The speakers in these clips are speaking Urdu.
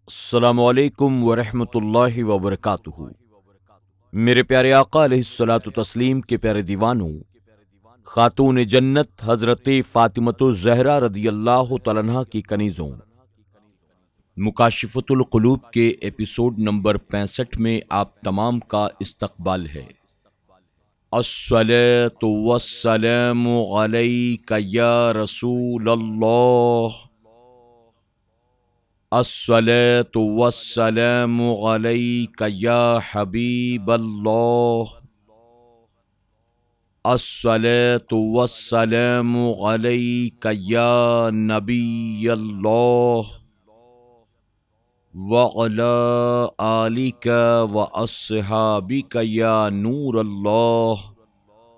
السلام علیکم ورحمۃ اللہ وبرکاتہ۔ میرے پیارے آقا علیہ الصلاۃ والتسلیم کے پیارے دیوانوں، خاتون جنت حضرت فاطمۃ الزہرا رضی اللہ تعالیٰ عنہا کی کنیزوں، مکاشفۃ القلوب کے ایپیسوڈ نمبر 65 میں آپ تمام کا استقبال ہے۔ الصلاۃ والسلام علیک یا رسول اللہ، الصلاۃ والسلام علیک یا حبیب اللہ، الصلاۃ والسلام علیک یا نبی اللہ، وعلی آلک واصحابک یا نور اللہ،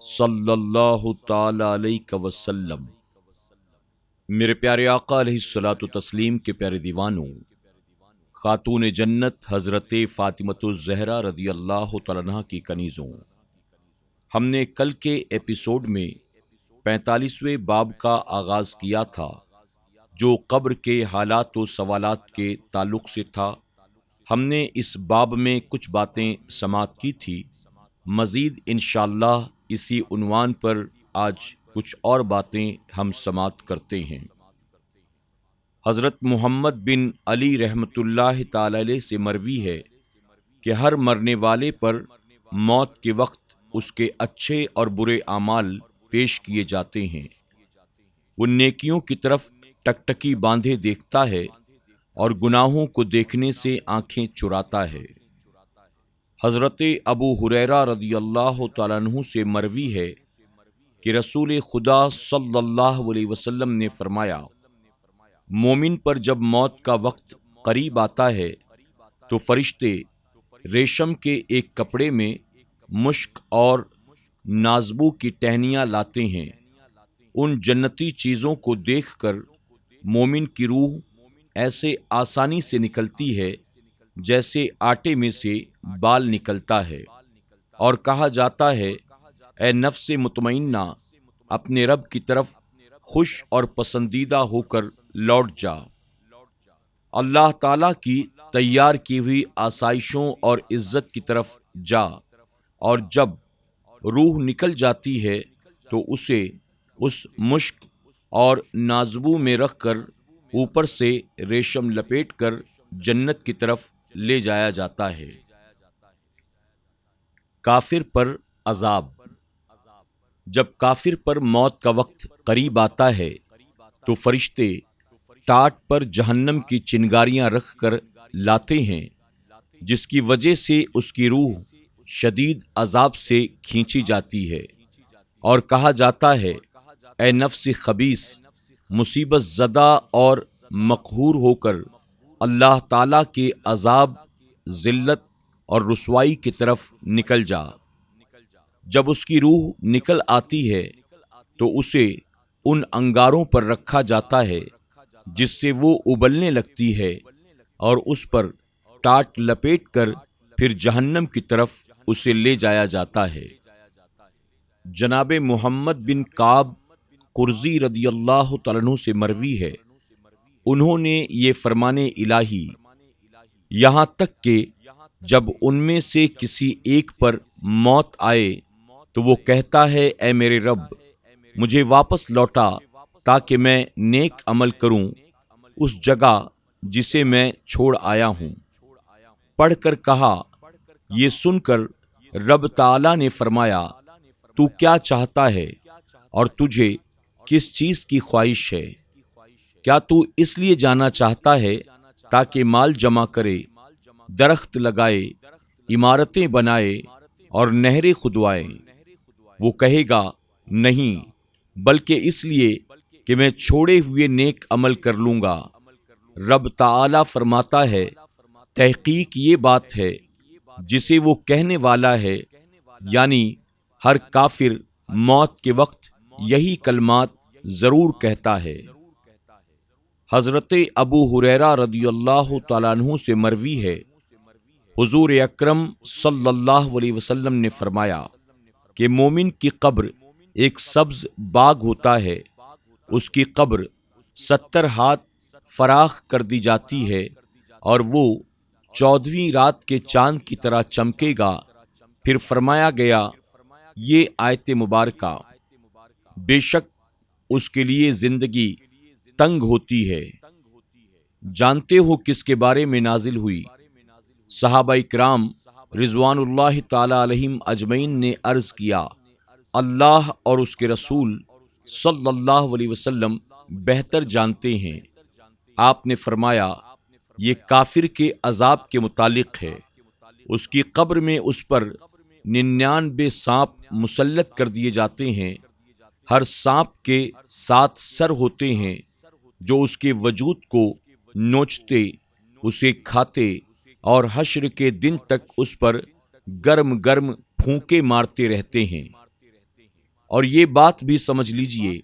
صلی اللہ تعالی علیہ وسلم۔ میرے پیارے آقا علیہ الصلاۃ والتسلیم کے پیارے دیوانوں، خاتون جنت حضرت فاطمۃ الزہرا رضی اللہ تعالیٰ عنہا کی کنیزوں، ہم نے کل کے ایپیسوڈ میں 45ویں باب کا آغاز کیا تھا، جو قبر کے حالات و سوالات کے تعلق سے تھا۔ ہم نے اس باب میں کچھ باتیں سماعت کی تھی، مزید انشاءاللہ اسی عنوان پر آج کچھ اور باتیں ہم سماعت کرتے ہیں۔ حضرت محمد بن علی رحمۃ اللہ تعالی علیہ سے مروی ہے کہ ہر مرنے والے پر موت کے وقت اس کے اچھے اور برے اعمال پیش کیے جاتے ہیں۔ وہ نیکیوں کی طرف ٹکٹکی باندھے دیکھتا ہے اور گناہوں کو دیکھنے سے آنکھیں چراتا ہے۔ حضرت ابو ہریرہ رضی اللہ تعالیٰ عنہ سے مروی ہے کہ رسول خدا صلی اللہ علیہ وسلم نے فرمایا، مومن پر جب موت کا وقت قریب آتا ہے تو فرشتے ریشم کے ایک کپڑے میں مشک اور نازبو کی ٹہنیاں لاتے ہیں۔ ان جنتی چیزوں کو دیکھ کر مومن کی روح ایسے آسانی سے نکلتی ہے جیسے آٹے میں سے بال نکلتا ہے، اور کہا جاتا ہے، اے نفس مطمئنہ، اپنے رب کی طرف خوش اور پسندیدہ ہو کر لوٹ جا، اللہ تعالیٰ کی تیار کی ہوئی آسائشوں اور عزت کی طرف جا، اور جب روح نکل جاتی ہے تو اسے اس مشک اور نازبو میں رکھ کر اوپر سے ریشم لپیٹ کر جنت کی طرف لے جایا جاتا ہے۔ کافر پر عذاب۔ جب کافر پر موت کا وقت قریب آتا ہے تو فرشتے ٹاٹ پر جہنم کی چنگاریاں رکھ کر لاتے ہیں، جس کی وجہ سے اس کی روح شدید عذاب سے کھینچی جاتی ہے، اور کہا جاتا ہے، اے نفس خبیث، مصیبت زدہ اور مقہور ہو کر اللہ تعالیٰ کے عذاب، ذلت اور رسوائی کی طرف نکل جا۔ جب اس کی روح نکل آتی ہے تو اسے ان انگاروں پر رکھا جاتا ہے جس سے وہ ابلنے لگتی ہے، اور اس پر ٹاٹ لپیٹ کر پھر جہنم کی طرف اسے لے جایا جاتا ہے۔ جناب محمد بن کعب قرظی رضی اللہ تعالیٰ عنہ سے مروی ہے، انہوں نے یہ فرمان الہی، یہاں تک کہ جب ان میں سے کسی ایک پر موت آئے تو وہ کہتا ہے، اے میرے رب، مجھے واپس لوٹا تاکہ میں نیک عمل کروں اس جگہ جسے میں چھوڑ آیا ہوں۔ پڑھ کر کہا، یہ سن کر رب تعالیٰ نے فرمایا، تو کیا چاہتا ہے اور تجھے کس چیز کی خواہش ہے؟ کیا تو اس لیے جانا چاہتا ہے تاکہ مال جمع کرے، درخت لگائے، عمارتیں بنائے اور نہریں کھدوائے؟ وہ کہے گا، نہیں، بلکہ اس لیے کہ میں چھوڑے ہوئے نیک عمل کر لوں گا۔ رب تعالیٰ فرماتا ہے، تحقیق یہ بات ہے جسے وہ کہنے والا ہے، یعنی ہر کافر موت کے وقت یہی کلمات ضرور کہتا ہے۔ حضرت ابو ہریرہ رضی اللہ تعالیٰ عنہ سے مروی ہے، حضور اکرم صلی اللہ علیہ وسلم نے فرمایا کہ مومن کی قبر ایک سبز باغ ہوتا ہے، اس کی قبر 70 ہاتھ فراخ کر دی جاتی ہے اور وہ 14ویں رات کے چاند کی طرح چمکے گا۔ پھر فرمایا گیا یہ آیت مبارکہ، بے شک اس کے لیے زندگی تنگ ہوتی ہے۔ جانتے ہو کس کے بارے میں نازل ہوئی؟ صحابہ اکرام رضوان اللہ تعالی علیہم اجمعین نے عرض کیا، اللہ اور اس کے رسول صلی اللہ علیہ وسلم بہتر جانتے ہیں۔ آپ نے فرمایا یہ کافر کے عذاب کے متعلق ہے۔ اس کی قبر میں اس پر 99 سانپ مسلط کر دیے جاتے ہیں۔ ہر سانپ کے 7 سر ہوتے ہیں جو اس کے وجود کو نوچتے، اسے کھاتے اور حشر کے دن تک اس پر گرم گرم پھونکے مارتے رہتے ہیں۔ اور یہ بات بھی سمجھ لیجئے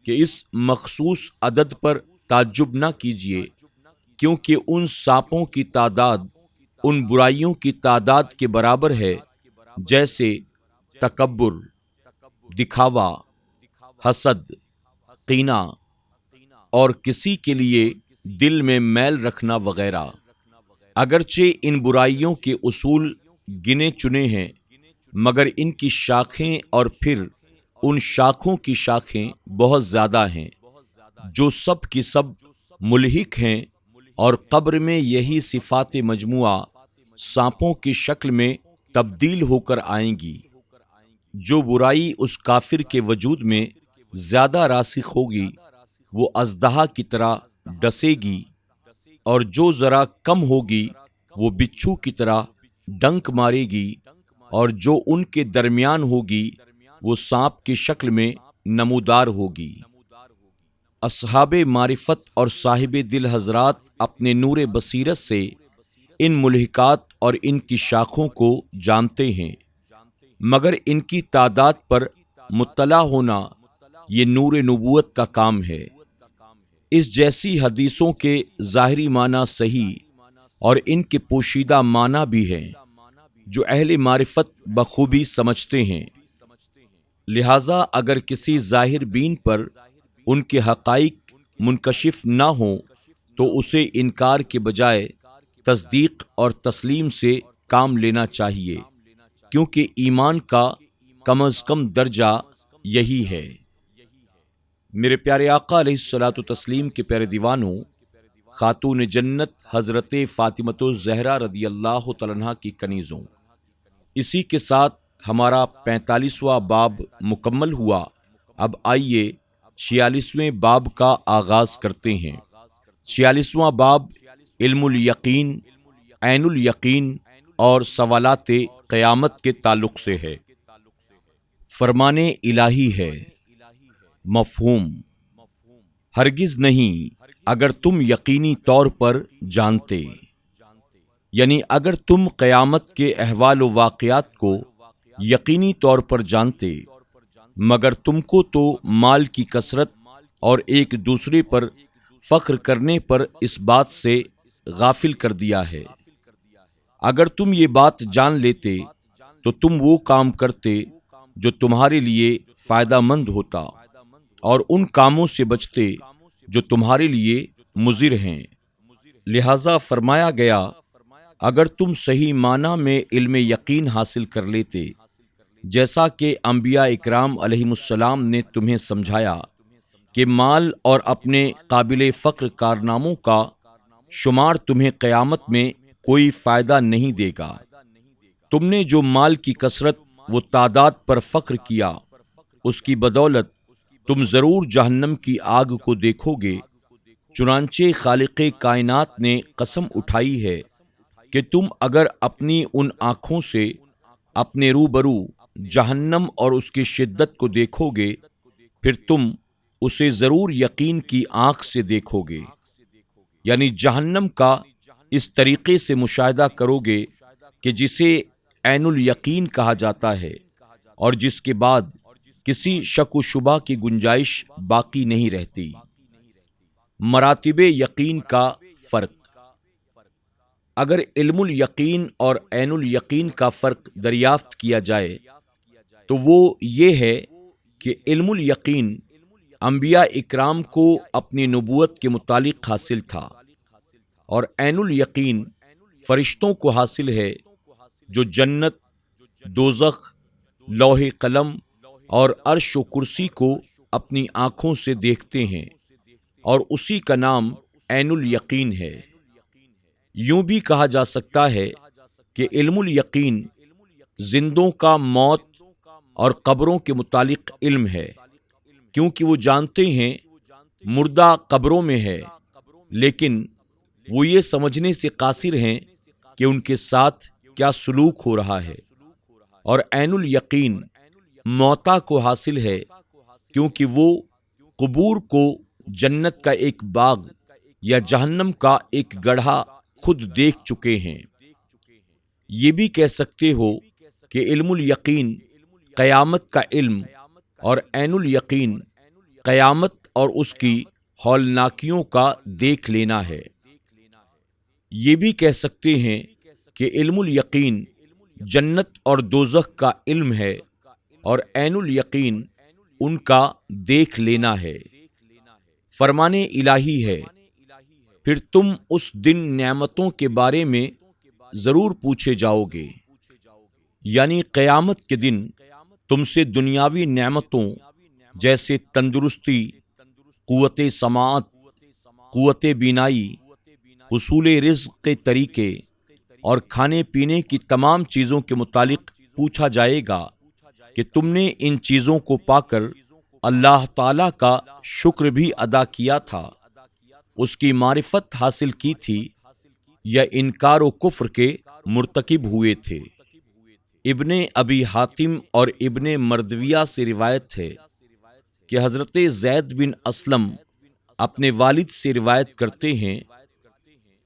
کہ اس مخصوص عدد پر تعجب نہ کیجئے، کیونکہ ان سانپوں کی تعداد ان برائیوں کی تعداد کے برابر ہے جیسے تکبر، دکھاوا، حسد، کینہ اور کسی کے لیے دل میں میل رکھنا وغیرہ۔ اگرچہ ان برائیوں کے اصول گنے چنے ہیں، مگر ان کی شاخیں اور پھر ان شاخوں کی شاخیں بہت زیادہ ہیں جو سب کی سب ملحق ہیں، اور قبر میں یہی صفات مجموعہ سانپوں کی شکل میں تبدیل ہو کر آئیں گی۔ جو برائی اس کافر کے وجود میں زیادہ راسخ ہوگی وہ اژدہا کی طرح ڈسے گی، اور جو ذرا کم ہوگی وہ بچھو کی طرح ڈنک مارے گی، اور جو ان کے درمیان ہوگی وہ سانپ کی شکل میں نمودار ہوگی۔ اصحاب معرفت اور صاحب دل حضرات اپنے نور بصیرت سے ان ملحقات اور ان کی شاخوں کو جانتے ہیں، مگر ان کی تعداد پر مطلع ہونا یہ نور نبوت کا کام ہے۔ اس جیسی حدیثوں کے ظاہری معنی صحیح اور ان کے پوشیدہ معنی بھی ہیں جو اہل معرفت بخوبی سمجھتے ہیں۔ لہذا اگر کسی ظاہر بین پر ان کے حقائق منکشف نہ ہوں تو اسے انکار کے بجائے تصدیق اور تسلیم سے کام لینا چاہیے، کیونکہ ایمان کا کم از کم درجہ یہی ہے۔ میرے پیارے آقا علیہ الصلوۃ والتسلیم کے پیارے دیوانوں، خاتون جنت حضرت فاطمۃ الزہرا رضی اللہ تعالیٰ عنہا کی کنیزوں، اسی کے ساتھ ہمارا 45واں باب مکمل ہوا۔ اب آئیے 46ویں باب کا آغاز کرتے ہیں۔ 46واں باب علم الیقین، عین الیقین اور سوالات قیامت کے تعلق سے ہے۔ فرمان الہی ہے، مفہوم: ہرگز نہیں اگر تم یقینی طور پر جانتے، یعنی اگر تم قیامت کے احوال و واقعات کو یقینی طور پر جانتے، مگر تم کو تو مال کی کثرت اور ایک دوسرے پر فخر کرنے پر اس بات سے غافل کر دیا ہے۔ اگر تم یہ بات جان لیتے تو تم وہ کام کرتے جو تمہارے لیے فائدہ مند ہوتا، اور ان کاموں سے بچتے جو تمہارے لیے مضر ہیں۔ لہذا فرمایا گیا اگر تم صحیح معنی میں علم یقین حاصل کر لیتے، جیسا کہ انبیاء اکرام علیہم السلام نے تمہیں سمجھایا کہ مال اور اپنے قابل فخر کارناموں کا شمار تمہیں قیامت میں کوئی فائدہ نہیں دے گا۔ تم نے جو مال کی کثرت و تعداد پر فخر کیا، اس کی بدولت تم ضرور جہنم کی آگ کو دیکھو گے۔ چنانچہ خالق کائنات نے قسم اٹھائی ہے کہ تم اگر اپنی ان آنکھوں سے اپنے روبرو جہنم اور اس کی شدت کو دیکھو گے، پھر تم اسے ضرور یقین کی آنکھ سے دیکھو گے، یعنی جہنم کا اس طریقے سے مشاہدہ کرو گے کہ جسے عین الیقین کہا جاتا ہے، اور جس کے بعد کسی شک و شبہ کی گنجائش باقی نہیں رہتی۔ مراتب یقین کا فرق: اگر علم الیقین اور عین الیقین کا فرق دریافت کیا جائے تو وہ یہ ہے کہ علم الیقین انبیاء اکرام کو اپنی نبوت کے متعلق حاصل تھا، اور عین الیقین فرشتوں کو حاصل ہے جو جنت، دوزخ، لوح قلم اور عرش و کرسی کو اپنی آنکھوں سے دیکھتے ہیں، اور اسی کا نام عین الیقین ہے۔ یوں بھی کہا جا سکتا ہے کہ علم الیقین زندوں کا موت اور قبروں کے متعلق علم ہے، کیونکہ وہ جانتے ہیں مردہ قبروں میں ہے، لیکن وہ یہ سمجھنے سے قاصر ہیں کہ ان کے ساتھ کیا سلوک ہو رہا ہے۔ اور عین الیقین موتا کو حاصل ہے، کیونکہ وہ قبور کو جنت کا ایک باغ یا جہنم کا ایک گڑھا خود دیکھ چکے ہیں۔ یہ بھی کہہ سکتے ہو کہ علم الیقین قیامت کا علم اور عین الیقین قیامت اور اس کی ہولناکیوں کا دیکھ لینا ہے۔ یہ بھی کہہ سکتے ہیں کہ علم الیقین جنت اور دوزخ کا علم ہے اور عین الیقین ان کا دیکھ لینا ہے۔ فرمان الہی ہے، پھر تم اس دن نعمتوں کے بارے میں ضرور پوچھے جاؤ گے، یعنی قیامت کے دن تم سے دنیاوی نعمتوں جیسے تندرستی، قوت سماعت، قوت بینائی، حصول رزق کے طریقے اور کھانے پینے کی تمام چیزوں کے متعلق پوچھا جائے گا کہ تم نے ان چیزوں کو پا کر اللہ تعالی کا شکر بھی ادا کیا تھا، اس کی معرفت حاصل کی تھی، یا انکار و کفر کے مرتکب ہوئے تھے۔ ابن ابی حاتم اور ابن مردویہ سے روایت ہے کہ حضرت زید بن اسلم اپنے والد سے روایت کرتے ہیں،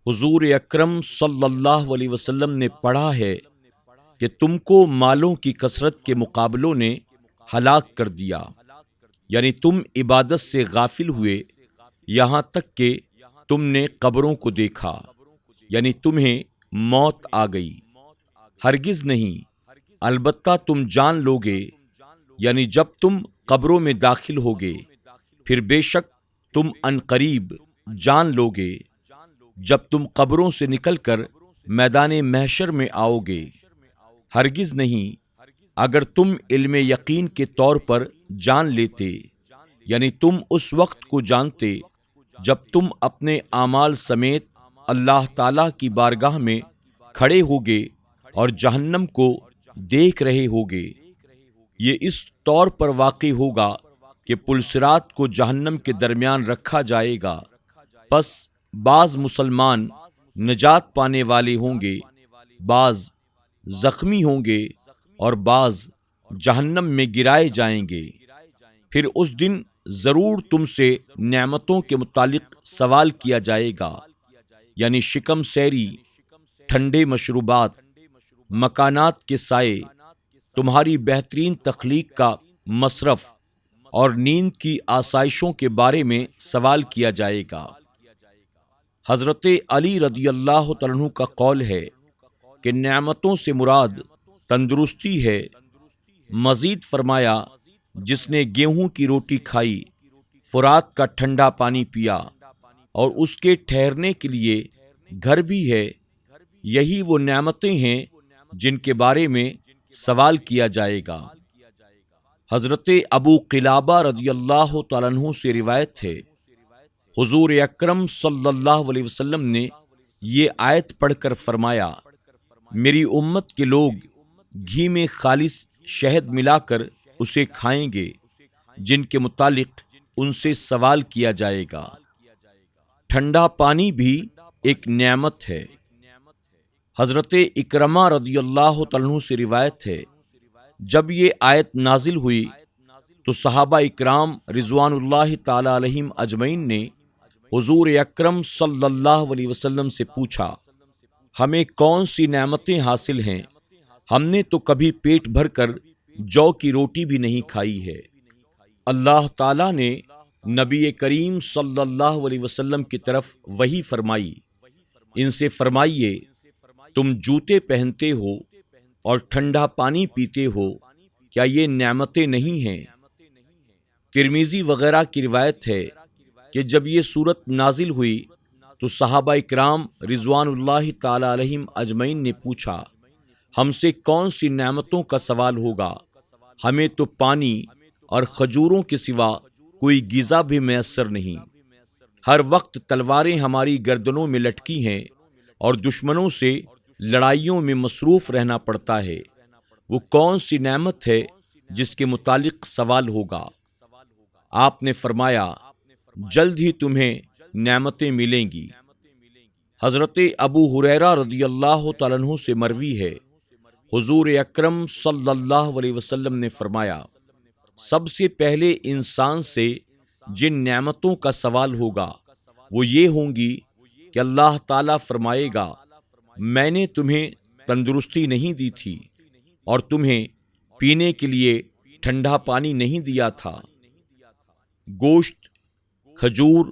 حضور اکرم صلی اللہ علیہ وسلم نے پڑھا ہے کہ تم کو مالوں کی کثرت کے مقابلوں نے ہلاک کر دیا، یعنی تم عبادت سے غافل ہوئے یہاں تک کہ تم نے قبروں کو دیکھا، یعنی تمہیں موت آ گئی۔ ہرگز نہیں، البتہ تم جان لوگے، یعنی جب تم قبروں میں داخل ہوگے، پھر بے شک تم عنقریب جان لوگے جب تم قبروں سے نکل کر میدان محشر میں آؤ گے۔ ہرگز نہیں، اگر تم علم یقین کے طور پر جان لیتے، یعنی تم اس وقت کو جانتے جب تم اپنے اعمال سمیت اللہ تعالی کی بارگاہ میں کھڑے ہوگے اور جہنم کو دیکھ رہے ہوگے۔ یہ اس طور پر واقع ہوگا کہ پلسرات کو جہنم کے درمیان رکھا جائے گا، پس بعض مسلمان نجات پانے والے ہوں گے، بعض زخمی ہوں گے اور بعض جہنم میں گرائے جائیں گے۔ پھر اس دن ضرور تم سے نعمتوں کے متعلق سوال کیا جائے گا، یعنی شکم سیری، ٹھنڈے مشروبات، مکانات کے سائے، تمہاری بہترین تخلیق کا مصرف اور نیند کی آسائشوں کے بارے میں سوال کیا جائے گا۔ حضرت علی رضی اللہ تعالیٰ عنہ کا قول ہے کہ نعمتوں سے مراد تندرستی ہے۔ مزید فرمایا، جس نے گیہوں کی روٹی کھائی، فرات کا ٹھنڈا پانی پیا اور اس کے ٹھہرنے کے لیے گھر بھی ہے، یہی وہ نعمتیں ہیں جن کے بارے میں سوال کیا جائے گا۔ حضرت ابو قلابہ رضی اللہ تعالیٰ عنہ سے روایت ہے، حضور اکرم صلی اللہ علیہ وسلم نے یہ آیت پڑھ کر فرمایا، میری امت کے لوگ گھی میں خالص شہد ملا کر اسے کھائیں گے، جن کے متعلق ان سے سوال کیا جائے گا۔ ٹھنڈا پانی بھی ایک نعمت ہے۔ حضرت اکرمہ رضی اللہ تعالیٰ عنہ سے روایت ہے، جب یہ آیت نازل ہوئی تو صحابہ اکرام رضوان اللہ تعالی علیہم اجمعین نے حضور اکرم صلی اللہ علیہ وسلم سے پوچھا، ہمیں کون سی نعمتیں حاصل ہیں؟ ہم نے تو کبھی پیٹ بھر کر جو کی روٹی بھی نہیں کھائی ہے۔ اللہ تعالیٰ نے نبی کریم صلی اللہ علیہ وسلم کی طرف وحی فرمائی، ان سے فرمائیے، تم جوتے پہنتے ہو اور ٹھنڈا پانی پیتے ہو، کیا یہ نعمتیں نہیں ہیں؟ ترمذی وغیرہ کی روایت ہے کہ جب یہ سورت نازل ہوئی تو صحابہ کرام رضوان اللہ تعالی علیہم اجمعین نے پوچھا، ہم سے کون سی نعمتوں کا سوال ہوگا؟ ہمیں تو پانی اور کھجوروں کے سوا کوئی غذا بھی میسر نہیں۔ ہر وقت تلواریں ہماری گردنوں میں لٹکی ہیں اور دشمنوں سے لڑائیوں میں مصروف رہنا پڑتا ہے۔ وہ کون سی نعمت ہے جس کے متعلق سوال ہوگا؟ آپ نے فرمایا، جلد ہی تمہیں نعمتیں ملیں گی۔ حضرت ابو ہریرہ رضی اللہ تعالیٰ عنہ سے مروی ہے، حضور اکرم صلی اللہ علیہ وسلم نے فرمایا، سب سے پہلے انسان سے جن نعمتوں کا سوال ہوگا وہ یہ ہوں گی کہ اللہ تعالیٰ فرمائے گا، میں نے تمہیں تندرستی نہیں دی تھی اور تمہیں پینے کے لیے ٹھنڈا پانی نہیں دیا تھا۔ گوشت، کھجور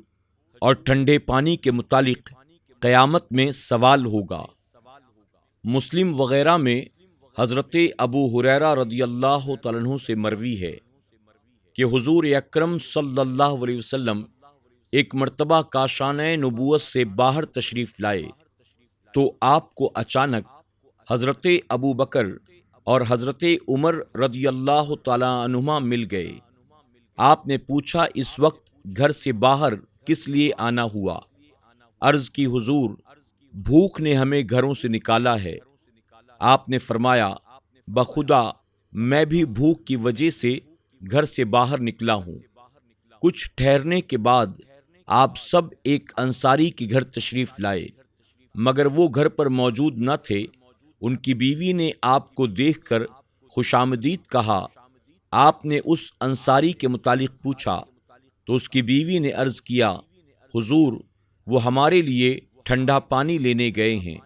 اور ٹھنڈے پانی کے متعلق قیامت میں سوال ہوگا۔ مسلم وغیرہ میں حضرت ابو ہریرہ رضی اللہ تعالیٰ عنہ سے مروی ہے کہ حضور اکرم صلی اللہ علیہ وسلم ایک مرتبہ کاشانہ نبوت سے باہر تشریف لائے تو آپ کو اچانک حضرت ابو بکر اور حضرت عمر رضی اللہ تعالیٰ عنہما مل گئے۔ آپ نے پوچھا، اس وقت گھر سے باہر کس لیے آنا ہوا؟ عرض کی، حضور بھوک نے ہمیں گھروں سے نکالا ہے۔ آپ نے فرمایا، بخدا میں بھی بھوک کی وجہ سے گھر سے باہر نکلا ہوں۔ کچھ ٹھہرنے کے بعد آپ سب ایک انصاری کے گھر تشریف لائے، مگر وہ گھر پر موجود نہ تھے۔ ان کی بیوی نے آپ کو دیکھ کر خوش آمدید کہا۔ آپ نے اس انصاری کے متعلق پوچھا تو اس کی بیوی نے عرض کیا، حضور وہ ہمارے لیے ٹھنڈا پانی لینے گئے ہیں۔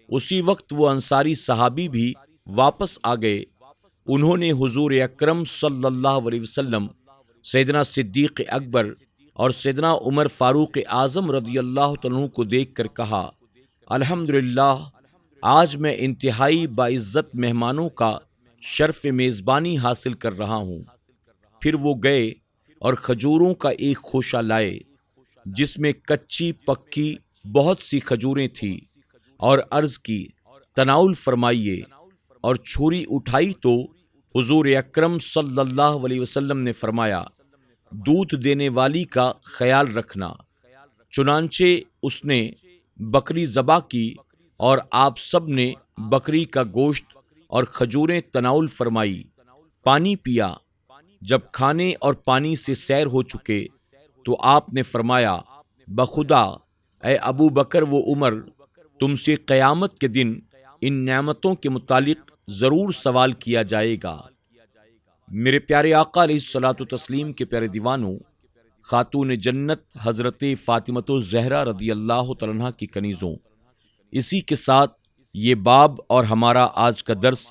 اسی وقت وہ انصاری صحابی بھی واپس آ گئے۔ انہوں نے حضور اکرم صلی اللہ علیہ وسلم، سیدنا صدیق اکبر اور سیدنا عمر فاروق اعظم رضی اللہ عنہ کو دیکھ کر کہا، الحمدللہ آج میں انتہائی باعزت مہمانوں کا شرف میزبانی حاصل کر رہا ہوں۔ پھر وہ گئے اور کھجوروں کا ایک خوشہ لائے جس میں کچی پکی بہت سی کھجوریں تھیں اور عرض کی، تناول فرمائیے، اور چھری اٹھائی تو حضور اکرم صلی اللہ علیہ وسلم نے فرمایا، دودھ دینے والی کا خیال رکھنا۔ چنانچہ اس نے بکری ذبح کی اور آپ سب نے بکری کا گوشت اور کھجوریں تناول فرمائی، پانی پیا۔ جب کھانے اور پانی سے سیر ہو چکے تو آپ نے فرمایا، بخدا اے ابو بکر و عمر، تم سے قیامت کے دن ان نعمتوں کے متعلق ضرور سوال کیا جائے گا۔ میرے پیارے آقا علیہ الصلوۃ والتسلیم کے پیارے دیوانوں، خاتون جنت حضرت فاطمۃ الزہرا رضی اللہ تعالیٰ عنہا کی کنیزوں، اسی کے ساتھ یہ باب اور ہمارا آج کا درس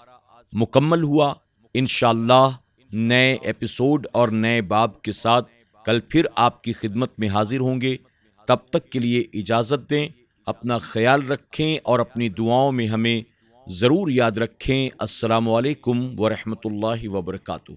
مکمل ہوا۔ انشاءاللہ نئے ایپیسوڈ اور نئے باب کے ساتھ کل پھر آپ کی خدمت میں حاضر ہوں گے۔ تب تک کے لیے اجازت دیں، اپنا خیال رکھیں اور اپنی دعاؤں میں ہمیں ضرور یاد رکھیں۔ السلام علیکم ورحمۃ اللہ وبرکاتہ۔